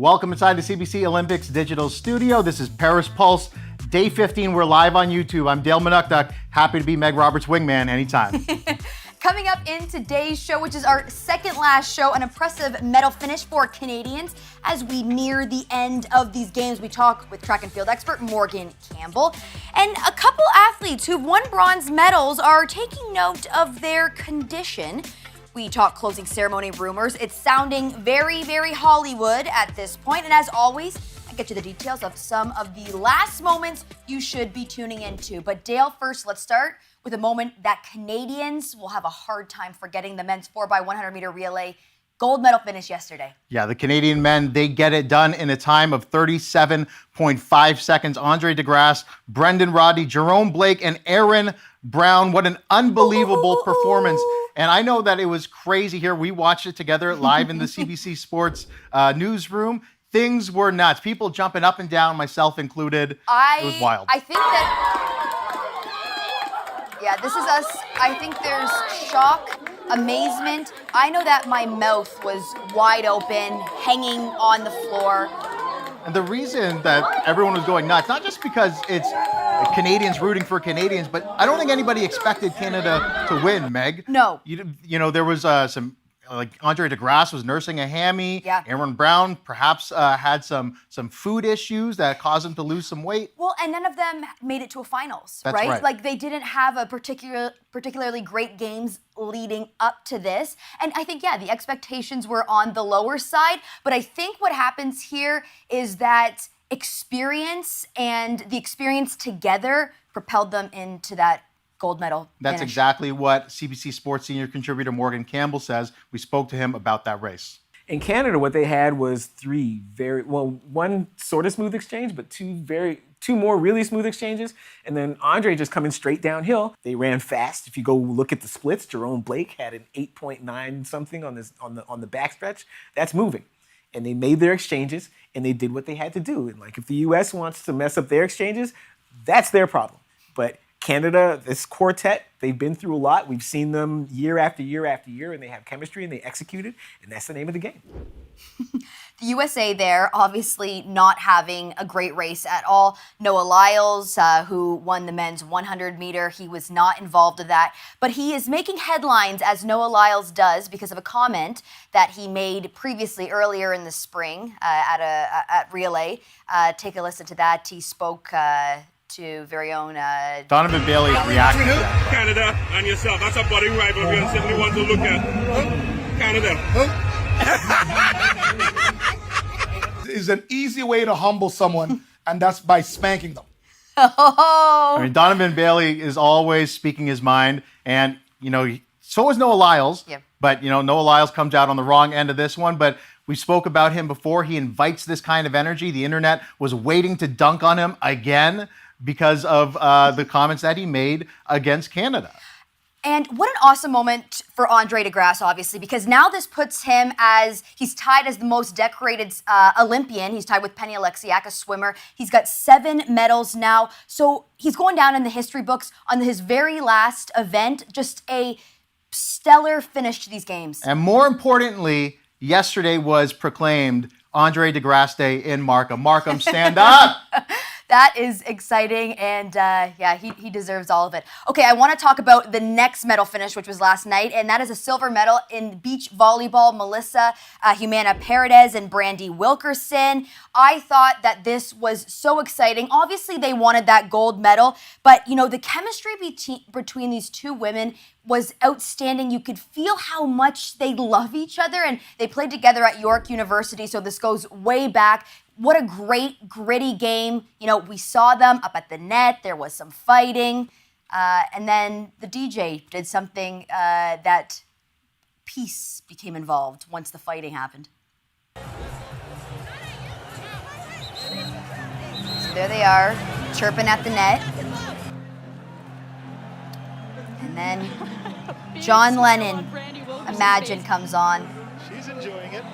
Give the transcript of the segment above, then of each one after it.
Welcome inside the CBC Olympics Digital Studio. This is Paris Pulse, day 15. We're live on YouTube. I'm Dale Manucdoc. Happy to be Meg Roberts' wingman anytime. Coming up in today's show, which is our second last show, an impressive medal finish for Canadians as we near the end of these games. We talk with track and field expert Morgan Campbell. And a couple athletes who've won bronze medals are taking note of their condition. We talk closing ceremony rumors. It's sounding very, very Hollywood at this point. And as always, I get you the details of some of the last moments you should be tuning into. But Dale, first, let's start with a moment that Canadians will have a hard time forgetting: the men's 4x100 meter relay gold medal finish yesterday. Yeah, the Canadian men, they get it done in a time of 37.5 seconds. Andre DeGrasse, Brendan Rodney, Jerome Blake, and Aaron Brown. What an unbelievable performance. And I know that it was crazy here. We watched it together live in the CBC Sports newsroom. Things were nuts. People jumping up and down, myself included. It was wild. I think that, yeah, this is us. I think there's shock, amazement. I know that my mouth was wide open, hanging on the floor. And the reason that everyone was going nuts, not just because it's Canadians rooting for Canadians, but I don't think anybody expected Canada to win, Meg. No. You know, there was some, like Andre DeGrasse was nursing a hammy. Yeah. Aaron Brown perhaps had some food issues that caused him to lose some weight. Well, and none of them made it to a finals, That's right? right. Like they didn't have a particularly great games leading up to this. And I think, yeah, the expectations were on the lower side. But I think what happens here is that experience and the experience together propelled them into that gold medal That's finish. exactly what CBC Sports senior contributor Morgan Campbell says. We spoke to him about that race. In Canada, what they had was one sort of smooth exchange, but two more really smooth exchanges. And then Andre just coming straight downhill. They ran fast. If you go look at the splits, Jerome Blake had an 8.9 something on the backstretch. That's moving. And they made their exchanges, and they did what they had to do. And like, if the U.S. wants to mess up their exchanges, that's their problem. But Canada, this quartet, they've been through a lot. We've seen them year after year after year, and they have chemistry, and they execute it, and that's the name of the game. The USA there, obviously not having a great race at all. Noah Lyles, who won the men's 100 meter, he was not involved in that. But he is making headlines, as Noah Lyles does, because of a comment that he made previously earlier in the spring at Relay. Take a listen to that. He spoke to very own Donovan Bailey reacted. Canada and yourself. That's a budding rivalry and simply one to look at. Canada. Is an easy way to humble someone, and that's by spanking them. Oh. I mean, Donovan Bailey is always speaking his mind, and so is Noah Lyles. Yeah. But Noah Lyles comes out on the wrong end of this one. But we spoke about him before. He invites this kind of energy. The internet was waiting to dunk on him again because of the comments that he made against Canada. And what an awesome moment for Andre DeGrasse, obviously, because now this puts him he's tied as the most decorated Olympian. He's tied with Penny Oleksiak, a swimmer. He's got 7 medals now. So he's going down in the history books on his very last event. Just a stellar finish to these games. And more importantly, yesterday was proclaimed Andre DeGrasse Day in Markham. Markham, stand up! That is exciting, and yeah, he deserves all of it. Okay, I want to talk about the next medal finish, which was last night, and that is a silver medal in beach volleyball. Melissa Humana Paredes and Brandy Wilkerson. I thought that this was so exciting. Obviously, they wanted that gold medal, but the chemistry between these two women was outstanding. You could feel how much they love each other, and they played together at York University, so this goes way back. What a great, gritty game. We saw them up at the net. There was some fighting. And then the DJ did something that peace became involved once the fighting happened. So there they are, chirping at the net. And then John Lennon, Imagine, comes on. She's enjoying it.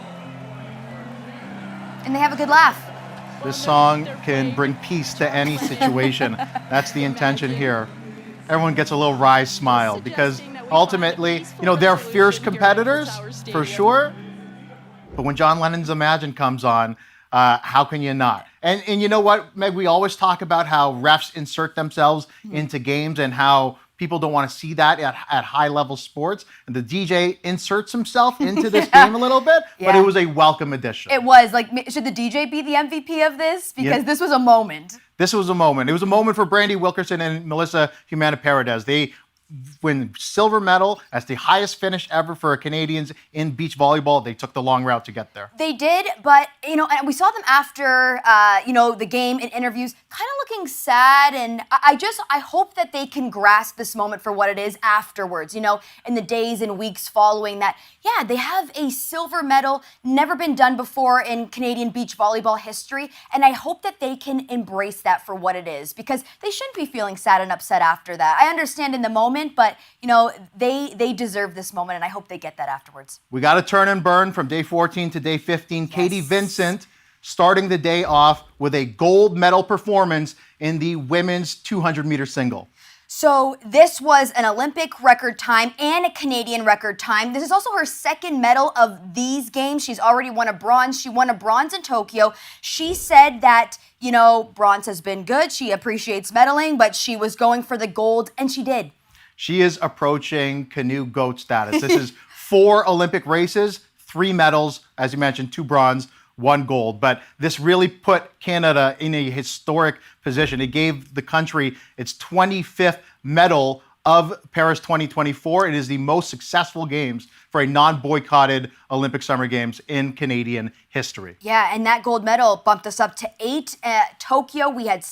And they have a good laugh. This song can bring peace to any situation. That's the intention here. Everyone gets a little wry smile because ultimately, they're fierce competitors for sure. But when John Lennon's Imagine comes on, How can you not? And you know what, Meg, we always talk about how refs insert themselves into games and how people don't want to see that at high-level sports. And the DJ inserts himself into this game a little bit, but it was a welcome addition. It was. Like, should the DJ be the MVP of this? Because this was a moment. This was a moment. It was a moment for Brandy Wilkerson and Melissa Humana-Paredes. They win silver medal as the highest finish ever for Canadians in beach volleyball. They took the long route to get there. They did, but, and we saw them after, the game in interviews, kind of looking sad, and I hope that they can grasp this moment for what it is afterwards, in the days and weeks following that. Yeah, they have a silver medal, never been done before in Canadian beach volleyball history, and I hope that they can embrace that for what it is, because they shouldn't be feeling sad and upset after that. I understand in the moment, but they deserve this moment, and I hope they get that afterwards. We got to turn and burn from day 14 to day 15. Yes. Katie Vincent starting the day off with a gold medal performance in the women's 200-meter single. So this was an Olympic record time and a Canadian record time. This is also her second medal of these games. She's already won a bronze. She won a bronze in Tokyo. She said that, bronze has been good. She appreciates medaling, but she was going for the gold, and she did. She is approaching canoe GOAT status. This is 4 Olympic races, 3 medals, as you mentioned, 2 bronze, 1 gold. But this really put Canada in a historic position. It gave the country its 25th medal of Paris 2024. It is the most successful games for a non-boycotted Olympic Summer Games in Canadian history. Yeah, and that gold medal bumped us up to 8. At Tokyo, we had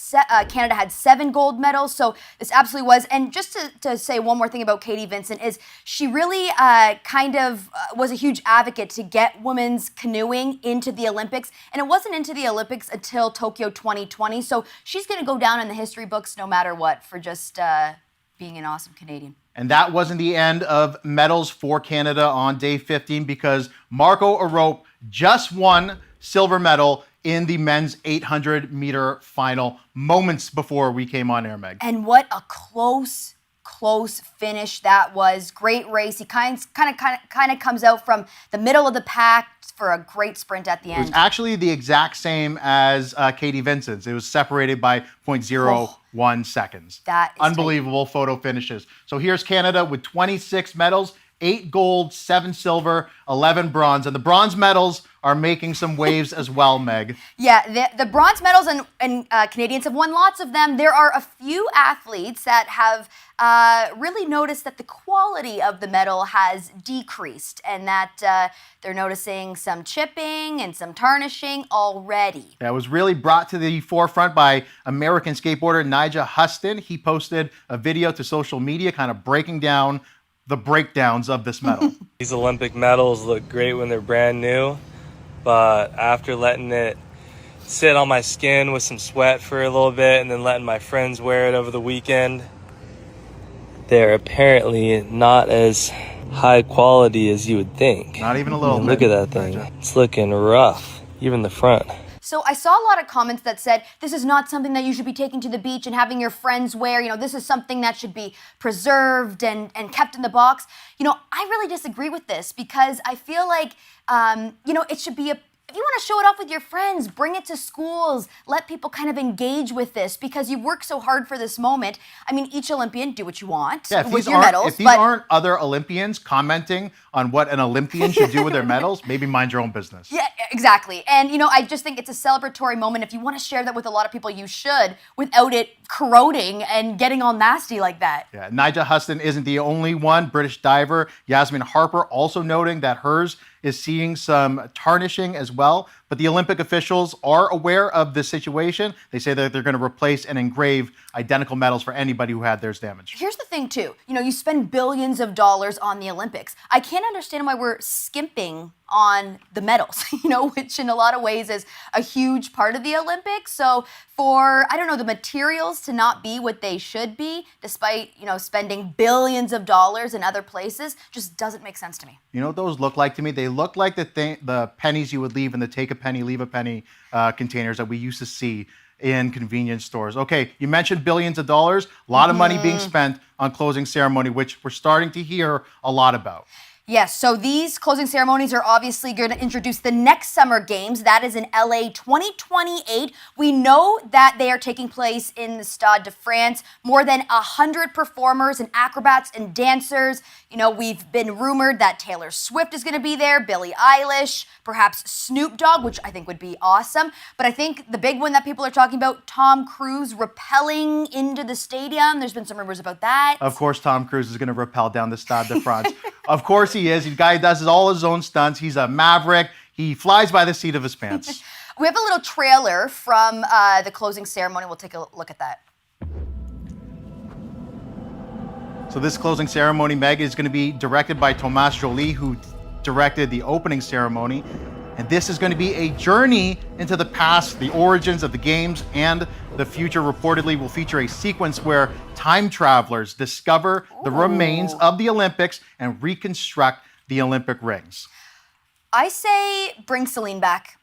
Canada had 7 gold medals, so this absolutely was. And just to say one more thing about Katie Vincent is she really was a huge advocate to get women's canoeing into the Olympics, and it wasn't into the Olympics until Tokyo 2020, so she's going to go down in the history books no matter what for just being an awesome Canadian. And that wasn't the end of medals for Canada on day 15 because Marco Arop just won silver medal in the men's 800-meter final moments before we came on air, Meg. And what a close finish that was. Great race. He kind of comes out from the middle of the pack for a great sprint at the end. It was actually the exact same as Katie Vincent's. It was separated by 0.01 seconds. That is unbelievable photo finishes. So here's Canada with 26 medals, 8 gold, 7 silver, 11 bronze. And the bronze medals are making some waves as well, Meg. Yeah, the bronze medals and Canadians have won lots of them. There are a few athletes that have really noticed that the quality of the medal has decreased and that they're noticing some chipping and some tarnishing already. That was really brought to the forefront by American skateboarder Nigel Huston. He posted a video to social media kind of breaking down the breakdowns of this medal. These Olympic medals look great when they're brand new, but after letting it sit on my skin with some sweat for a little bit and then letting my friends wear it over the weekend, they're apparently not as high quality as you would think. Not even a little bit. Look at that thing. It's looking rough, even the front. So I saw a lot of comments that said, this is not something that you should be taking to the beach and having your friends wear. This is something that should be preserved and kept in the box. I really disagree with this because I feel like, it should be if you want to show it off with your friends, bring it to schools, let people kind of engage with this because you work so hard for this moment. I mean, each Olympian, do what you want with your medals. If these aren't other Olympians commenting on what an Olympian should do with their medals, maybe mind your own business. Yeah, exactly. And, I just think it's a celebratory moment. If you want to share that with a lot of people, you should, without it corroding and getting all nasty like that. Yeah, Nigel Huston isn't the only one. British diver Yasmin Harper also noting that hers is seeing some tarnishing as well. But the Olympic officials are aware of this situation. They say that they're going to replace and engrave identical medals for anybody who had theirs damaged. Here's the thing, too. You spend billions of dollars on the Olympics. I can't understand why we're skimping on the medals, which in a lot of ways is a huge part of the Olympics. So for, the materials to not be what they should be, despite, spending billions of dollars in other places, just doesn't make sense to me. You know what those look like to me? They look like the pennies you would leave in the take a penny, leave a penny containers that we used to see in convenience stores. Okay, you mentioned billions of dollars, a lot of money being spent on closing ceremony, which we're starting to hear a lot about. Yes, so these closing ceremonies are obviously going to introduce the next Summer Games. That is in LA 2028. We know that they are taking place in the Stade de France. More than 100 performers and acrobats and dancers. You know, we've been rumored that Taylor Swift is going to be there, Billie Eilish, perhaps Snoop Dogg, which I think would be awesome. But I think the big one that people are talking about, Tom Cruise rappelling into the stadium. There's been some rumors about that. Of course, Tom Cruise is going to rappel down the Stade de France. Of course he is. The guy does all his own stunts. He's a maverick. He flies by the seat of his pants. We have a little trailer from the closing ceremony. We'll take a look at that. So this closing ceremony, Meg, is going to be directed by Thomas Joly, who directed the opening ceremony. And this is going to be a journey into the past, the origins of the games, and the future. Reportedly will feature a sequence where time travelers discover the remains of the Olympics and reconstruct the Olympic rings. I say bring Celine back.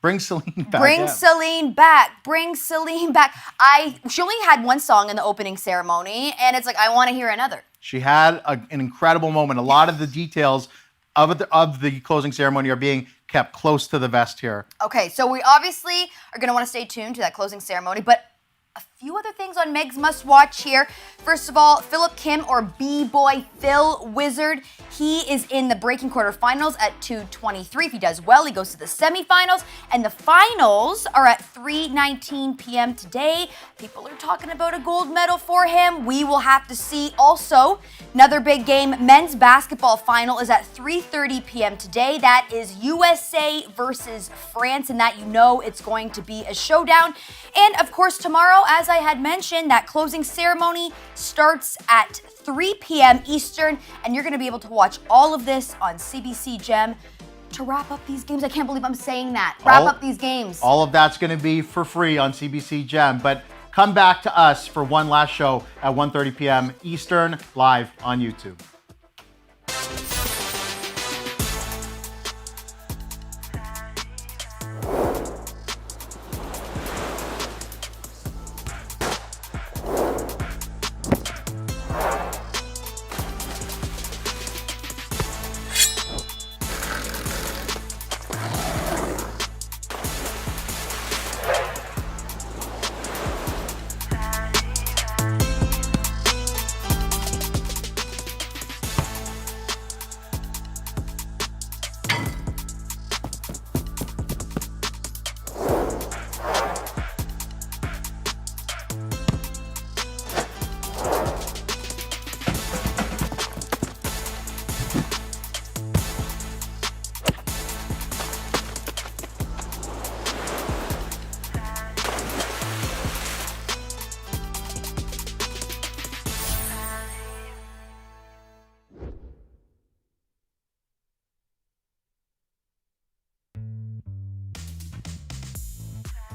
Bring Celine back. Bring Celine back. Bring Celine back. She only had one song in the opening ceremony, and it's like, I want to hear another. She had an incredible moment. A lot of the details of the closing ceremony are being kept close to the vest here. Okay, so we obviously are going to want to stay tuned to that closing ceremony, but a few other things on Meg's Must Watch here. First of all, Philip Kim, or B-Boy Phil Wizard, he is in the breaking quarterfinals at 2:23. If he does well, he goes to the semifinals, and the finals are at 3:19 p.m. today. People are talking about a gold medal for him. We will have to see. Also, another big game, men's basketball final is at 3:30 p.m. today. That is USA versus France, and that, you know, it's going to be a showdown. And of course, tomorrow, as I had mentioned, that closing ceremony starts at 3 p.m. Eastern, and you're going to be able to watch all of this on CBC Gem to wrap up these games. I can't believe I'm saying that. Wrap up these games. All of that's going to be for free on CBC Gem, but come back to us for one last show at 1:30 p.m. Eastern, live on YouTube.